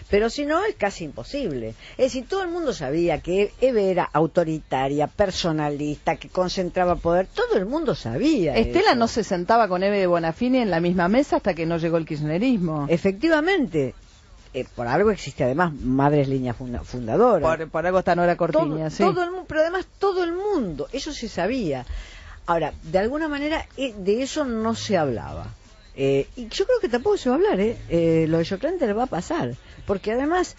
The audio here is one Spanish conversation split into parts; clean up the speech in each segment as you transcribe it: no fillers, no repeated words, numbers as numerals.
pero si no es casi imposible. Es decir, todo el mundo sabía que Eve era autoritaria, personalista, que concentraba poder, todo el mundo sabía Estela eso. no se sentaba con Eve de Bonafini en la misma mesa hasta que no llegó el kirchnerismo. Efectivamente. Por algo existe además Madres Líneas Fundadoras. Por algo está Nora Cortiña, sí. Todo el mundo, pero además todo el mundo, eso se sabía. Ahora, de alguna manera de eso no se hablaba. Y yo creo que tampoco se va a hablar, lo de Joclender va a pasar. Porque además,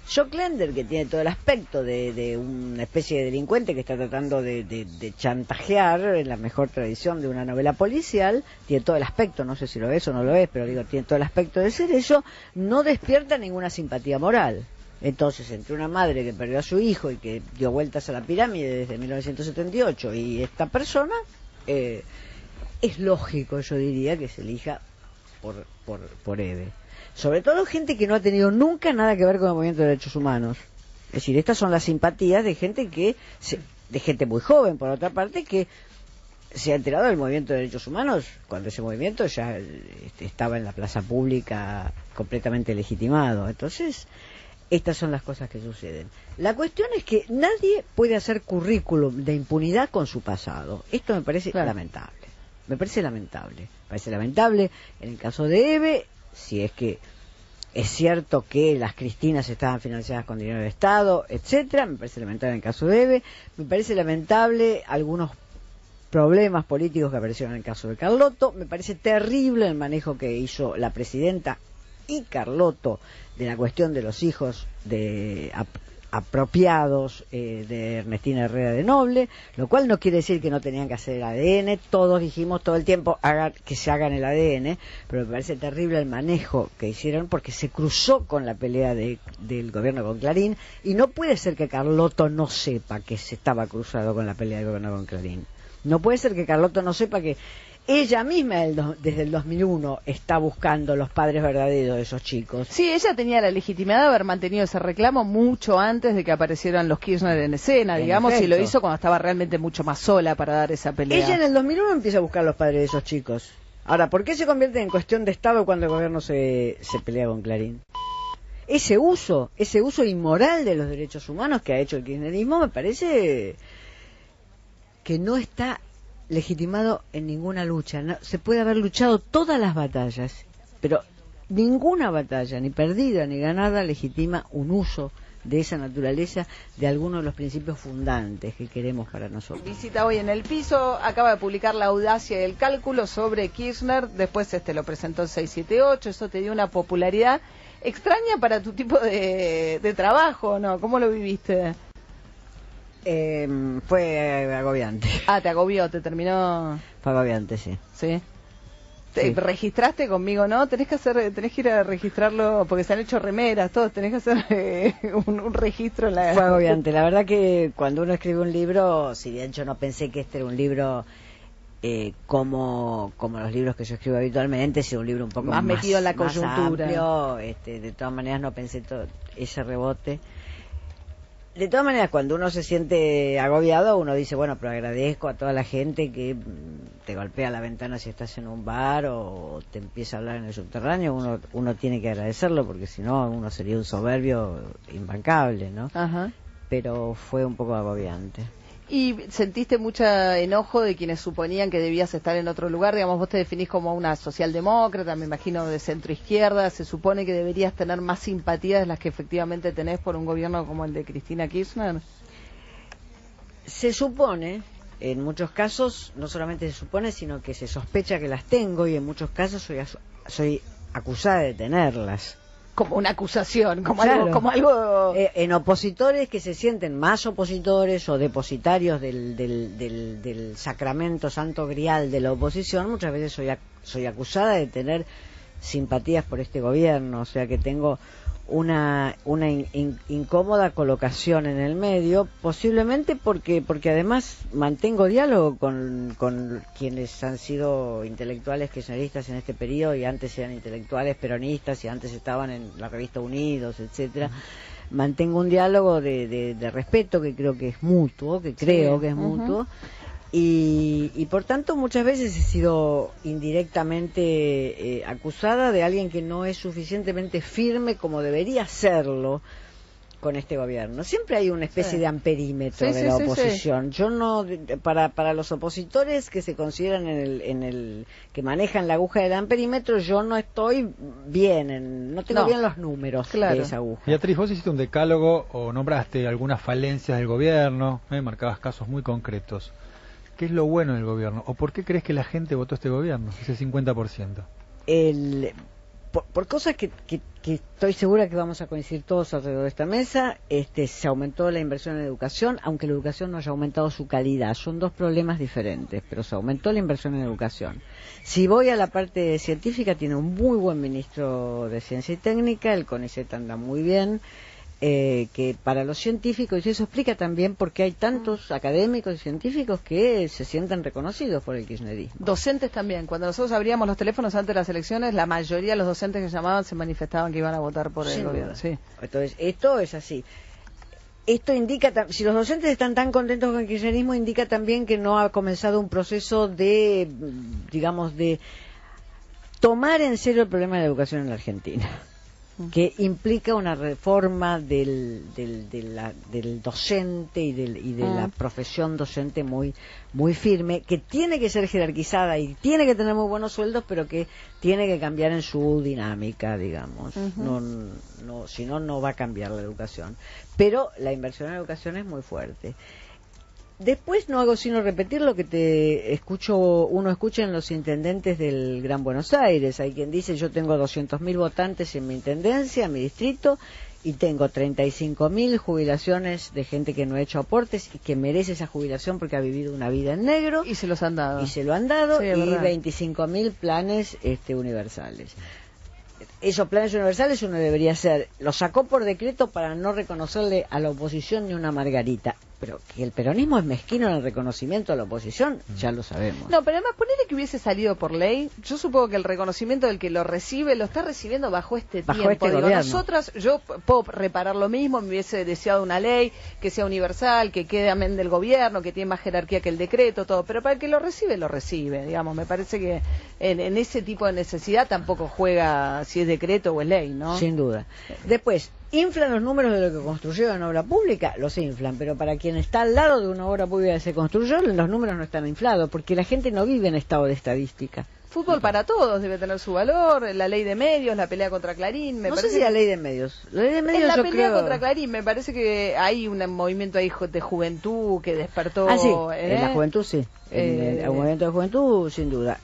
Joclender, que tiene todo el aspecto de una especie de delincuente que está tratando de chantajear, en la mejor tradición de una novela policial, tiene todo el aspecto, no sé si lo es o no lo es, pero digo, tiene todo el aspecto de ser eso, no despierta ninguna simpatía moral. Entonces, entre una madre que perdió a su hijo y que dio vueltas a la pirámide desde 1978 y esta persona, es lógico, yo diría, que se elija por Eve. Sobre todo gente que no ha tenido nunca nada que ver con el movimiento de derechos humanos. Es decir, estas son las simpatías de gente de gente muy joven, por otra parte, que se ha enterado del movimiento de derechos humanos cuando ese movimiento ya estaba en la plaza pública completamente legitimado. Entonces, estas son las cosas que suceden. La cuestión es que nadie puede hacer currículum de impunidad con su pasado. Esto me parece lamentable. Me parece lamentable. Me parece lamentable en el caso de Eve, si es que es cierto que las Cristinas estaban financiadas con dinero del Estado, etcétera. Me parece lamentable en el caso de Eve. Me parece lamentable algunos problemas políticos que aparecieron en el caso de Carlotto. Me parece terrible el manejo que hizo la presidenta y Carlotto de la cuestión de los hijos apropiados de Ernestina Herrera de Noble, lo cual no quiere decir que no tenían que hacer el ADN. Todos dijimos todo el tiempo que se hagan el ADN, pero me parece terrible el manejo que hicieron porque se cruzó con la pelea del gobierno con Clarín, y no puede ser que Carlotto no sepa que se estaba cruzado con la pelea del gobierno con Clarín. No puede ser que Carlotto no sepa que ella misma desde el 2001 está buscando los padres verdaderos de esos chicos. Sí, ella tenía la legitimidad de haber mantenido ese reclamo mucho antes de que aparecieran los Kirchner en escena, digamos, y lo hizo cuando estaba realmente mucho más sola para dar esa pelea. Ella en el 2001 empieza a buscar los padres de esos chicos. Ahora, ¿por qué se convierte en cuestión de Estado cuando el gobierno se pelea con Clarín? Ese uso inmoral de los derechos humanos que ha hecho el kirchnerismo me parece que no está legitimado en ninguna lucha. No, se puede haber luchado todas las batallas, pero ninguna batalla, ni perdida ni ganada, legitima un uso de esa naturaleza de algunos de los principios fundantes que queremos para nosotros. Visita hoy en El Piso, acaba de publicar La audacia y el cálculo sobre Kirchner, después lo presentó en 678, eso te dio una popularidad extraña para tu tipo de trabajo, ¿no? ¿Cómo lo viviste? Fue agobiante. Ah, te agobió, te terminó... Fue agobiante, sí. ¿Sí? ¿Te registraste conmigo, no? Tenés que ir a registrarlo, porque se han hecho remeras, todos, tenés que hacer un registro. Fue agobiante. La verdad que cuando uno escribe un libro, si bien yo no pensé que este era un libro como los libros que yo escribo habitualmente, sino un libro un poco más metido en la coyuntura. Amplio, de todas maneras no pensé todo ese rebote. De todas maneras, cuando uno se siente agobiado, uno dice, bueno, pero agradezco a toda la gente que te golpea la ventana si estás en un bar o te empieza a hablar en el subterráneo. Uno tiene que agradecerlo, porque si no, uno sería un soberbio imbancable, ¿no? Ajá. Pero fue un poco agobiante. ¿Y sentiste mucho enojo de quienes suponían que debías estar en otro lugar? Digamos, vos te definís como una socialdemócrata, me imagino de centro izquierda. ¿Se supone que deberías tener más simpatía de las que efectivamente tenés por un gobierno como el de Cristina Kirchner? Se supone, en muchos casos, no solamente se supone, sino que se sospecha que las tengo, y en muchos casos soy acusada de tenerlas. Como una acusación, como claro. algo... en opositores que se sienten más opositores o depositarios del sacramento santo grial de la oposición, muchas veces soy acusada de tener simpatías por este gobierno, o sea que tengo una incómoda colocación en el medio, posiblemente porque además mantengo diálogo con quienes han sido intelectuales kirchneristas en este periodo, y antes eran intelectuales peronistas y antes estaban en la revista Unidos, etcétera. Mantengo un diálogo de respeto que creo que es mutuo, mutuo, Y por tanto muchas veces he sido indirectamente acusada de alguien que no es suficientemente firme como debería serlo con este gobierno. Siempre hay una especie de amperímetro de la oposición. Yo no, para los opositores que se consideran que manejan la aguja del amperímetro, yo no estoy bien, no tengo bien los números de esa aguja. Beatriz, vos hiciste un decálogo o nombraste algunas falencias del gobierno, marcabas casos muy concretos. ¿Qué es lo bueno del gobierno? ¿O por qué crees que la gente votó este gobierno, ese 50%? Por cosas que estoy segura que vamos a coincidir todos alrededor de esta mesa, se aumentó la inversión en educación, aunque la educación no haya aumentado su calidad. Son dos problemas diferentes, pero se aumentó la inversión en educación. Si voy a la parte científica, tiene un muy buen ministro de Ciencia y Técnica, el CONICET anda muy bien. Que para los científicos, y eso explica también por qué hay tantos académicos y científicos que se sienten reconocidos por el kirchnerismo. Docentes también. Cuando nosotros abríamos los teléfonos antes de las elecciones, la mayoría de los docentes que llamaban se manifestaban que iban a votar por el gobierno. Sí. Entonces, esto es así. Esto indica, si los docentes están tan contentos con el kirchnerismo, indica también que no ha comenzado un proceso de, digamos, de tomar en serio el problema de la educación en la Argentina, que implica una reforma del docente y de la profesión docente muy firme, que tiene que ser jerarquizada y tiene que tener muy buenos sueldos, pero que tiene que cambiar en su dinámica, digamos. Si no, no va a cambiar la educación. Pero la inversión en educación es muy fuerte. Después no hago sino repetir lo que uno escucha en los intendentes del Gran Buenos Aires. Hay quien dice: yo tengo 200.000 votantes en mi intendencia, en mi distrito, y tengo 35.000 jubilaciones de gente que no ha hecho aportes y que merece esa jubilación porque ha vivido una vida en negro. Y se los han dado. Y se lo han dado, y 25.000 planes universales. Esos planes universales uno debería hacer, los sacó por decreto para no reconocerle a la oposición ni una margarita, pero que el peronismo es mezquino en el reconocimiento a la oposición, ya lo sabemos. No, pero además ponele que hubiese salido por ley, yo supongo que el reconocimiento del que lo recibe, lo está recibiendo bajo este tiempo. Nosotras, yo puedo reparar lo mismo, me hubiese deseado una ley que sea universal, que quede amén del gobierno, que tiene más jerarquía que el decreto, todo, pero para el que lo recibe, digamos. Me parece que en ese tipo de necesidad tampoco juega si es decreto o es ley, ¿no? Sin duda. Después, ¿inflan los números de lo que construyeron en obra pública? Los inflan, pero para quien está al lado de una obra pública que se construyó, los números no están inflados, porque la gente no vive en estado de estadística. Fútbol para todos debe tener su valor, la ley de medios, la pelea contra Clarín, no sé si la ley de medios. La ley de medios en la pelea contra Clarín, me parece que hay un movimiento ahí de juventud que despertó. Ah, sí, en la juventud sí, en el movimiento de juventud sin duda.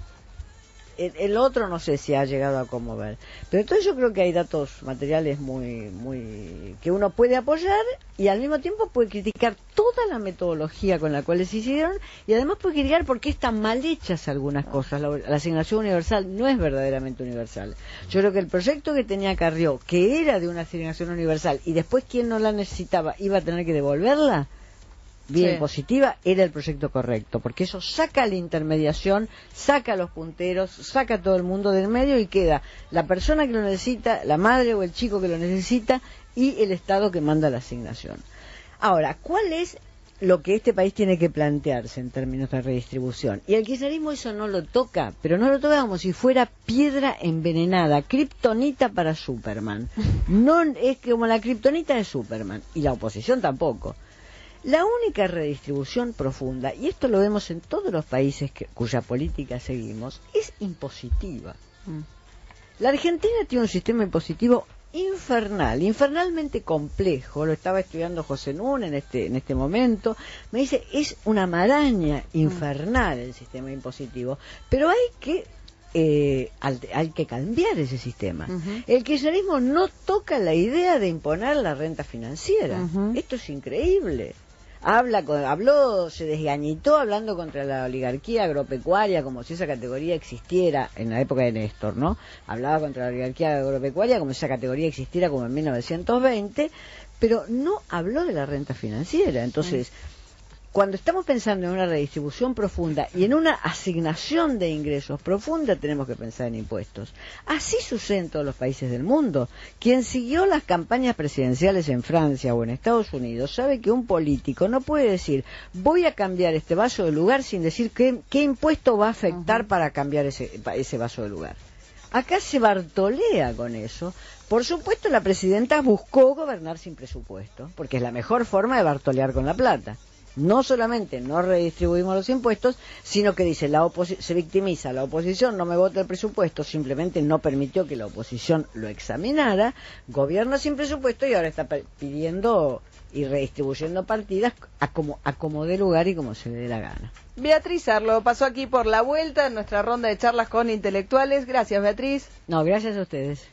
El otro no sé si ha llegado a conmover, pero entonces yo creo que hay datos materiales muy que uno puede apoyar y al mismo tiempo puede criticar toda la metodología con la cual se hicieron, y además puede criticar por qué están mal hechas algunas cosas. La asignación universal no es verdaderamente universal. Yo creo que el proyecto que tenía Carrió, que era de una asignación universal, y después quien no la necesitaba iba a tener que devolverla bien positiva, era el proyecto correcto, porque eso saca la intermediación, saca a los punteros, saca a todo el mundo del medio y queda la persona que lo necesita, la madre o el chico que lo necesita, y el Estado que manda la asignación. Ahora, ¿cuál es lo que este país tiene que plantearse en términos de redistribución? Y el kirchnerismo eso no lo toca, pero no lo toca como si fuera piedra envenenada, kriptonita para Superman. No es como la kriptonita de Superman, y la oposición tampoco. La única redistribución profunda, y esto lo vemos en todos los países cuya política seguimos, es impositiva. La Argentina tiene un sistema impositivo infernalmente complejo. Lo estaba estudiando José Nun en este momento. Me dice, es una maraña infernal el sistema impositivo, pero hay que cambiar ese sistema. El kirchnerismo no toca la idea de imponer la renta financiera. Esto es increíble. Se desgañitó hablando contra la oligarquía agropecuaria como si esa categoría existiera en la época de Néstor, ¿no? Hablaba contra la oligarquía agropecuaria como si esa categoría existiera como en 1920, pero no habló de la renta financiera. Entonces, cuando estamos pensando en una redistribución profunda y en una asignación de ingresos profunda, tenemos que pensar en impuestos. Así sucede en todos los países del mundo. Quien siguió las campañas presidenciales en Francia o en Estados Unidos sabe que un político no puede decir voy a cambiar este vaso de lugar sin decir qué impuesto va a afectar para cambiar ese vaso de lugar. Acá se bartolea con eso. Por supuesto, la presidenta buscó gobernar sin presupuesto, porque es la mejor forma de bartolear con la plata. No solamente no redistribuimos los impuestos, sino que dice, se victimiza, la oposición no me vota el presupuesto, simplemente no permitió que la oposición lo examinara, gobierna sin presupuesto y ahora está pidiendo y redistribuyendo partidas a como dé lugar y como se le dé la gana. Beatriz Arlo pasó aquí por La Vuelta en nuestra ronda de charlas con intelectuales. Gracias, Beatriz. No, gracias a ustedes.